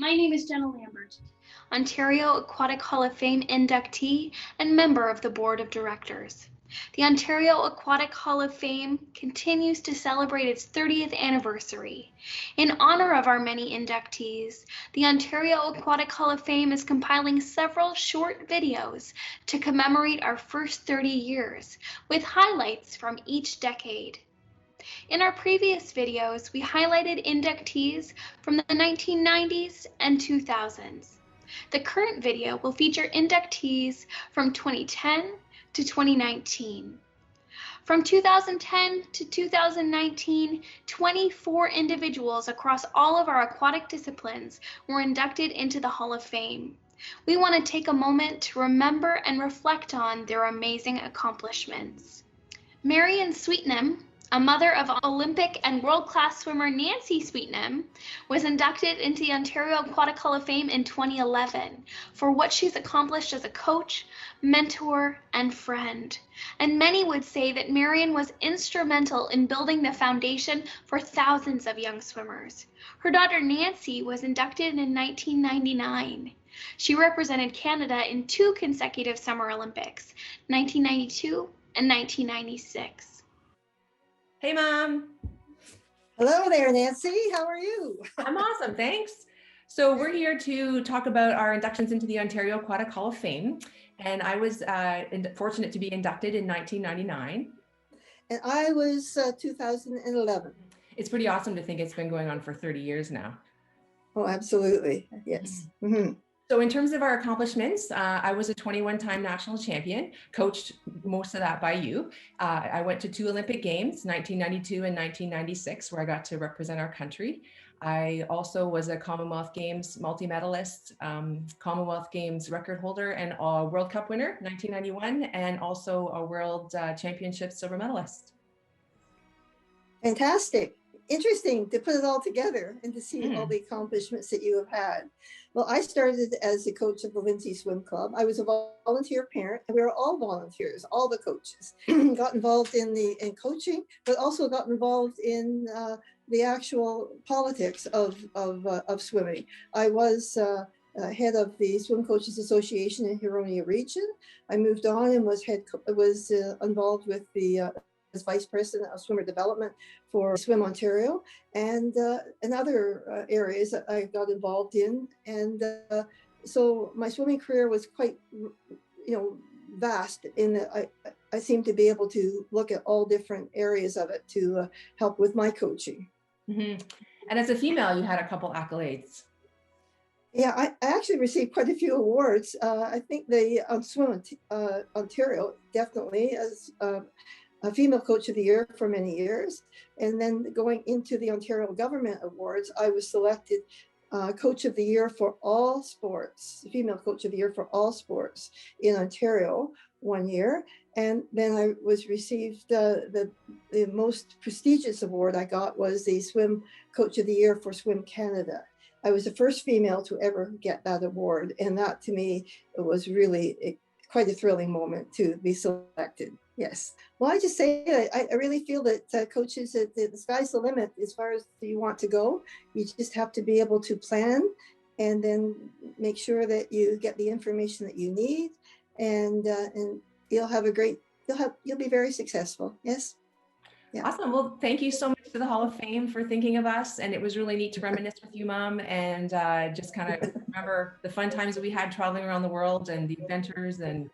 My name is Jenna Lambert, Ontario Aquatic Hall of Fame inductee and member of the Board of Directors. The Ontario Aquatic Hall of Fame continues to celebrate its 30th anniversary. In honor of our many inductees, the Ontario Aquatic Hall of Fame is compiling several short videos to commemorate our first 30 years, with highlights from each decade. In our previous videos, we highlighted inductees from the 1990s and 2000s. The current video will feature inductees from 2010 to 2019. From 2010 to 2019, 24 individuals across all of our aquatic disciplines were inducted into the Hall of Fame. We want to take a moment to remember and reflect on their amazing accomplishments. Marion Sweetnam, a mother of Olympic and world-class swimmer Nancy Sweetnam, was inducted into the Ontario Aquatic Hall of Fame in 2011 for what she's accomplished as a coach, mentor, and friend. And many would say that Marion was instrumental in building the foundation for thousands of young swimmers. Her daughter Nancy was inducted in 1999. She represented Canada in 2 consecutive Summer Olympics, 1992 and 1996. Hey, Mom. Hello there, Nancy. How are you? I'm awesome, thanks. So we're here to talk about our inductions into the Ontario Aquatic Hall of Fame. And I was fortunate to be inducted in 1999. And I was 2011. It's pretty awesome to think it's been going on for 30 years now. Oh, absolutely. Yes. Mm-hmm. So in terms of our accomplishments, I was a 21-time national champion, coached most of that by you. I went to 2 Olympic Games, 1992 and 1996, where I got to represent our country. I also was a Commonwealth Games multi-medalist, Commonwealth Games record holder, and a World Cup winner, 1991, and also a World Championship silver medalist. Fantastic. Interesting to put it all together and to see all the accomplishments that you have had. Well, I started as the coach of the Lindsay Swim Club. I was a volunteer parent, and we were all volunteers, all the coaches. Got involved in coaching, but also got involved in the actual politics of swimming. I was head of the Swim Coaches Association in Huronia Region. I moved on and was involved with the as vice president of swimmer development for Swim Ontario, and other areas that I got involved in. And so my swimming career was quite, vast in that I seem to be able to look at all different areas of it to help with my coaching. Mm-hmm. And as a female, you had a couple accolades. Yeah, I actually received quite a few awards. I think the Swim Ontario, definitely, as a female coach of the year for many years. And then going into the Ontario Government Awards, I was selected coach of the year for all sports, female coach of the year for all sports in Ontario one year. And then I was received the most prestigious award I got was the Swim Coach of the Year for Swim Canada. I was the first female to ever get that award. And that to me, it was really quite a thrilling moment to be selected. Yes. Well, I just say I really feel that coaches, the sky's the limit as far as you want to go. You just have to be able to plan and then make sure that you get the information that you need, and you'll have you'll be very successful. Yes. Yeah. Awesome. Well, thank you so much to the Hall of Fame for thinking of us. And it was really neat to reminisce with you, Mom, and just kind of remember the fun times that we had traveling around the world and the adventures, and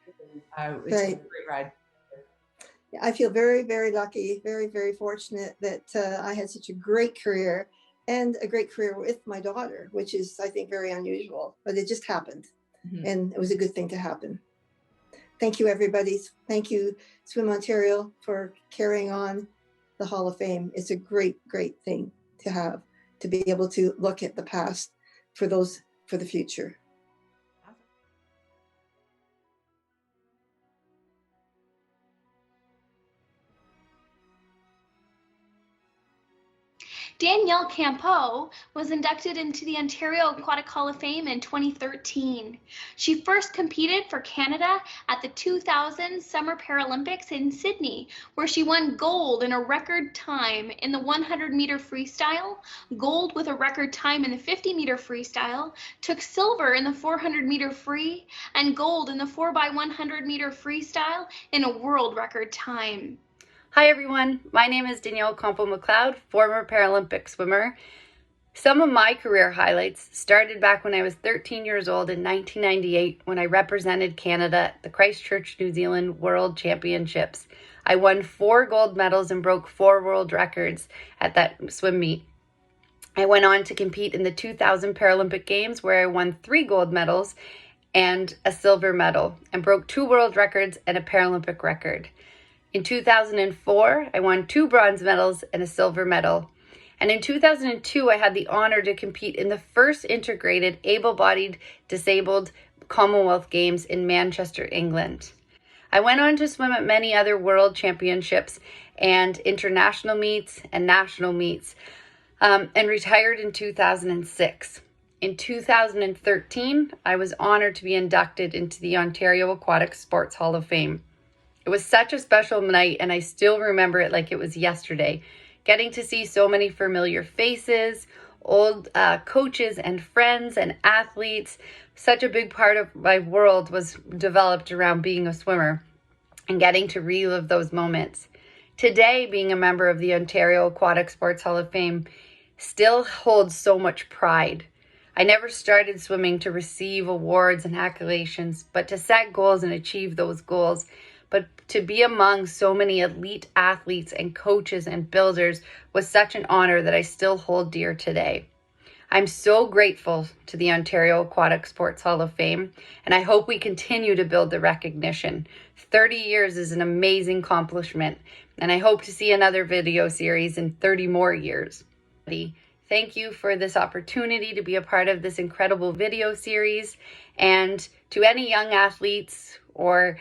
it's a great ride. I feel very, very lucky, very, very fortunate that I had such a great career, and a great career with my daughter, which is, I think, very unusual, but it just happened. Mm-hmm. And it was a good thing to happen. Thank you, everybody. Thank you, Swim Ontario, for carrying on the Hall of Fame. It's a great, great thing to have, to be able to look at the past for the future. Danielle Campo was inducted into the Ontario Aquatic Hall of Fame in 2013. She first competed for Canada at the 2000 Summer Paralympics in Sydney, where she won gold in a record time in the 100-meter freestyle, gold with a record time in the 50-meter freestyle, took silver in the 400-meter free, and gold in the 4x100-meter freestyle in a world record time. Hi everyone, my name is Danielle Campo, former Paralympic swimmer. Some of my career highlights started back when I was 13 years old in 1998 when I represented Canada at the Christchurch, New Zealand World Championships. I won 4 gold medals and broke 4 world records at that swim meet. I went on to compete in the 2000 Paralympic Games where I won 3 gold medals and a silver medal and broke 2 world records and a Paralympic record. In 2004, I won 2 bronze medals and a silver medal. And in 2002, I had the honor to compete in the first integrated able-bodied disabled Commonwealth Games in Manchester, England. I went on to swim at many other world championships and international meets and national meets and retired in 2006. In 2013, I was honored to be inducted into the Ontario Aquatic Sports Hall of Fame. It was such a special night, and I still remember it like it was yesterday. Getting to see so many familiar faces, old coaches and friends and athletes. Such a big part of my world was developed around being a swimmer and getting to relive those moments. Today, being a member of the Ontario Aquatic Sports Hall of Fame still holds so much pride. I never started swimming to receive awards and accolades, but to set goals and achieve those goals. But to be among so many elite athletes and coaches and builders was such an honor that I still hold dear today. I'm so grateful to the Ontario Aquatic Sports Hall of Fame, and I hope we continue to build the recognition. 30 years is an amazing accomplishment, and I hope to see another video series in 30 more years. Thank you for this opportunity to be a part of this incredible video series, and to any young athletes or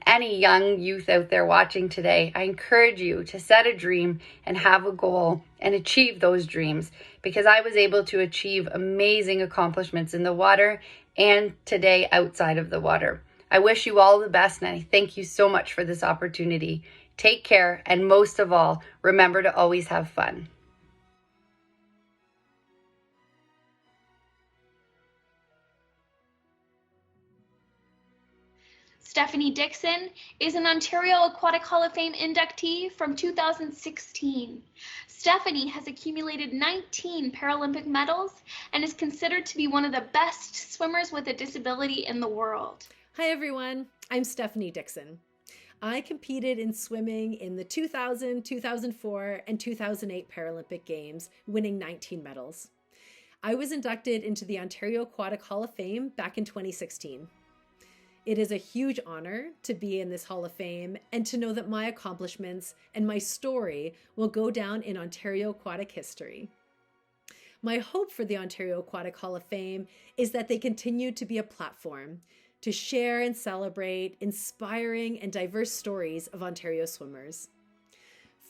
any young youth out there watching today, I encourage you to set a dream and have a goal and achieve those dreams, because I was able to achieve amazing accomplishments in the water and today outside of the water. I wish you all the best, and I thank you so much for this opportunity. Take care, and most of all, remember to always have fun. Stephanie Dixon is an Ontario Aquatic Hall of Fame inductee from 2016. Stephanie has accumulated 19 Paralympic medals and is considered to be one of the best swimmers with a disability in the world. Hi everyone, I'm Stephanie Dixon. I competed in swimming in the 2000, 2004, and 2008 Paralympic Games, winning 19 medals. I was inducted into the Ontario Aquatic Hall of Fame back in 2016. It is a huge honor to be in this Hall of Fame and to know that my accomplishments and my story will go down in Ontario aquatic history. My hope for the Ontario Aquatic Hall of Fame is that they continue to be a platform to share and celebrate inspiring and diverse stories of Ontario swimmers.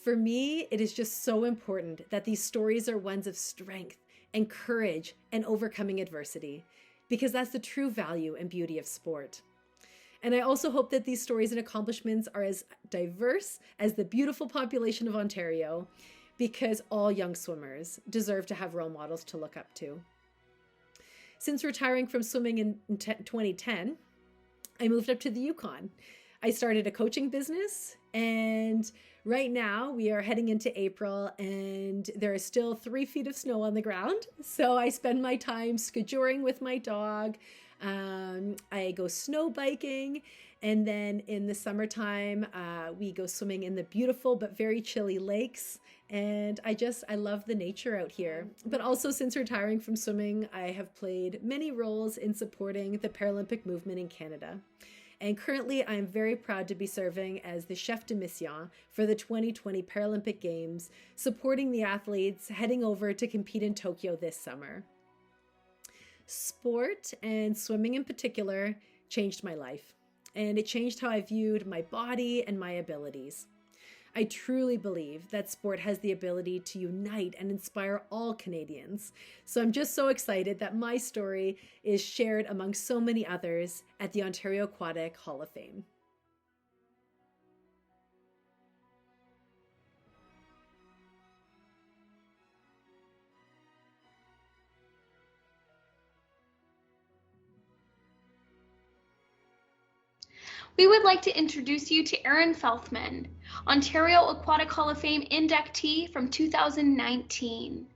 For me, it is just so important that these stories are ones of strength and courage and overcoming adversity, because that's the true value and beauty of sport. And I also hope that these stories and accomplishments are as diverse as the beautiful population of Ontario, because all young swimmers deserve to have role models to look up to. Since retiring from swimming in 2010, I moved up to the Yukon. I started a coaching business, and right now we are heading into April and there is still 3 feet of snow on the ground. So I spend my time skidooring with my dog. I go snow biking, and then in the summertime, we go swimming in the beautiful but very chilly lakes. And I love the nature out here. But also, since retiring from swimming, I have played many roles in supporting the Paralympic movement in Canada. And currently, I am very proud to be serving as the chef de mission for the 2020 Paralympic Games, supporting the athletes heading over to compete in Tokyo this summer. Sport, and swimming in particular, changed my life, and it changed how I viewed my body and my abilities. I truly believe that sport has the ability to unite and inspire all Canadians. So I'm just so excited that my story is shared among so many others at the Ontario Aquatic Hall of Fame. We would like to introduce you to Aaron Felfman, Ontario Aquatic Hall of Fame inductee from 2019.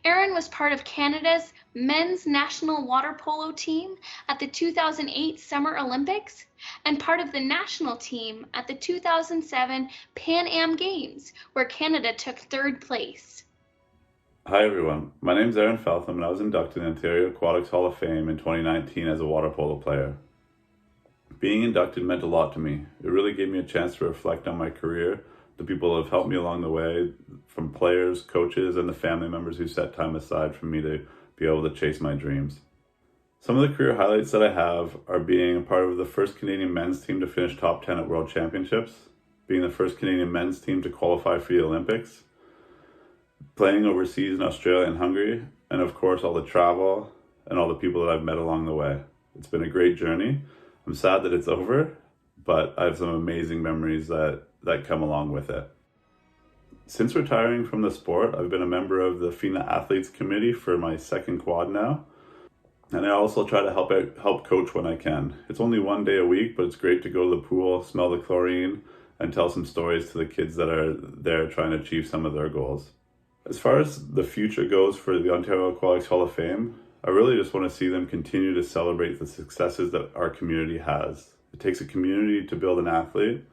Aaron was part of Canada's men's national water polo team at the 2008 Summer Olympics and part of the national team at the 2007 Pan Am Games, where Canada took 3rd place. Hi everyone, my name is Aaron Felfman and I was inducted in Ontario Aquatics Hall of Fame in 2019 as a water polo player. Being inducted meant a lot to me. It really gave me a chance to reflect on my career, the people who have helped me along the way, from players, coaches, and the family members who set time aside for me to be able to chase my dreams. Some of the career highlights that I have are being a part of the first Canadian men's team to finish top 10 at World Championships, being the first Canadian men's team to qualify for the Olympics, playing overseas in Australia and Hungary, and of course all the travel and all the people that I've met along the way. It's been a great journey. I'm sad that it's over, but I have some amazing memories that come along with it. Since retiring from the sport, I've been a member of the FINA Athletes Committee for my 2nd quad now, and I also try to help coach when I can. It's only 1 day a week, but it's great to go to the pool, smell the chlorine, and tell some stories to the kids that are there trying to achieve some of their goals. As far as the future goes for the Ontario Aquatics Hall of Fame, I really just want to see them continue to celebrate the successes that our community has. It takes a community to build an athlete,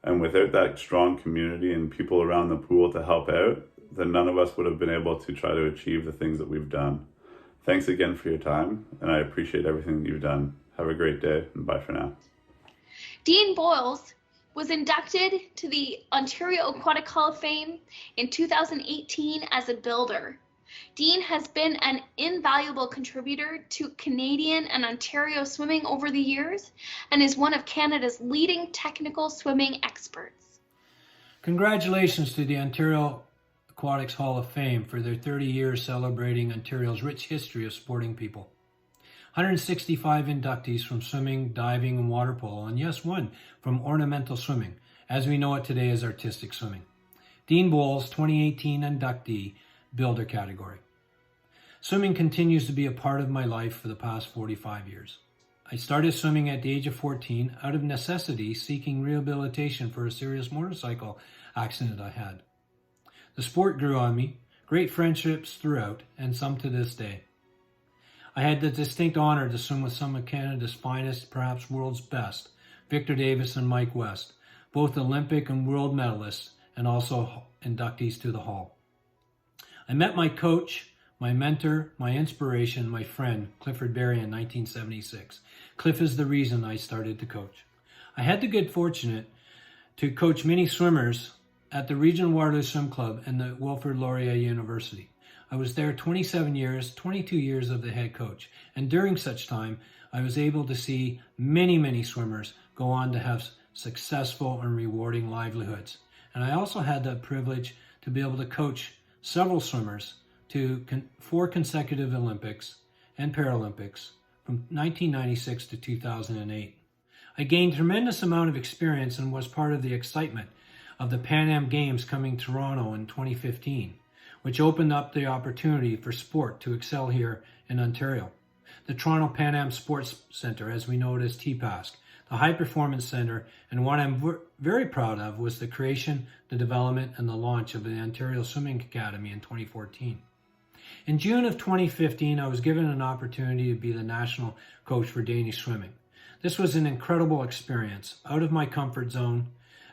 and without that strong community and people around the pool to help out, then none of us would have been able to try to achieve the things that we've done. Thanks again for your time, and I appreciate everything that you've done. Have a great day, and bye for now. Dean Boyles was inducted to the Ontario Aquatic Hall of Fame in 2018 as a builder. Dean has been an invaluable contributor to Canadian and Ontario swimming over the years and is one of Canada's leading technical swimming experts. Congratulations to the Ontario Aquatics Hall of Fame for their 30 years celebrating Ontario's rich history of sporting people. 165 inductees from swimming, diving, and water polo, and yes, one from ornamental swimming, as we know it today as artistic swimming. Dean Boyles, 2018 inductee, builder category. Swimming continues to be a part of my life for the past 45 years. I started swimming at the age of 14 out of necessity, seeking rehabilitation for a serious motorcycle accident I had. The sport grew on me, great friendships throughout, and some to this day. I had the distinct honor to swim with some of Canada's finest, perhaps world's best, Victor Davis and Mike West, both Olympic and world medalists, and also inductees to the Hall. I met my coach, my mentor, my inspiration, my friend, Clifford Berry, in 1976. Cliff is the reason I started to coach. I had the good fortune to coach many swimmers at the Regional Waterloo Swim Club and the Wilfrid Laurier University. I was there 27 years, 22 years of the head coach, and during such time, I was able to see many swimmers go on to have successful and rewarding livelihoods. And I also had the privilege to be able to coach several swimmers to 4 consecutive Olympics and Paralympics from 1996 to 2008. I gained a tremendous amount of experience and was part of the excitement of the Pan Am Games coming to Toronto in 2015, which opened up the opportunity for sport to excel here in Ontario. The Toronto Pan Am Sports Centre, as we know it as TPASC, the High Performance Centre, and what I'm very proud of was the creation, the development, and the launch of the Ontario Swimming Academy in 2014. In June of 2015, I was given an opportunity to be the national coach for Danish swimming. This was an incredible experience, out of my comfort zone,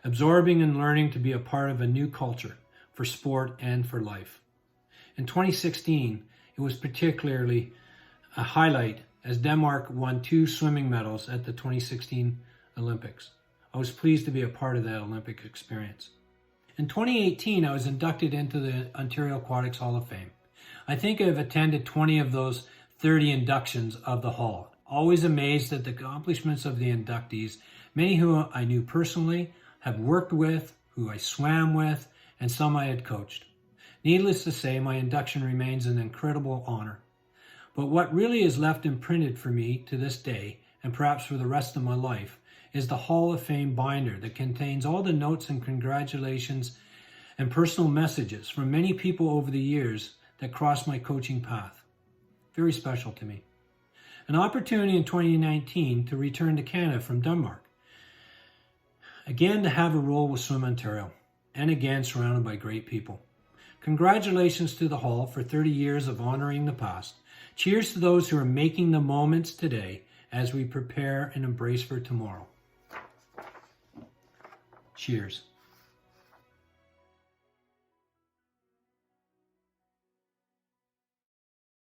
absorbing and learning to be a part of a new culture for sport and for life. In 2016, it was particularly a highlight as Denmark won 2 swimming medals at the 2016 Olympics. I was pleased to be a part of that Olympic experience. In 2018, I was inducted into the Ontario Aquatics Hall of Fame. I think I've attended 20 of those 30 inductions of the Hall. Always amazed at the accomplishments of the inductees, many who I knew personally, have worked with, who I swam with, and some I had coached. Needless to say, my induction remains an incredible honor. But what really is left imprinted for me to this day, and perhaps for the rest of my life, is the Hall of Fame binder that contains all the notes and congratulations and personal messages from many people over the years that crossed my coaching path. Very special to me. An opportunity in 2019 to return to Canada from Denmark. Again, to have a role with Swim Ontario, and again surrounded by great people. Congratulations to the Hall for 30 years of honoring the past. Cheers to those who are making the moments today as we prepare and embrace for tomorrow. Cheers.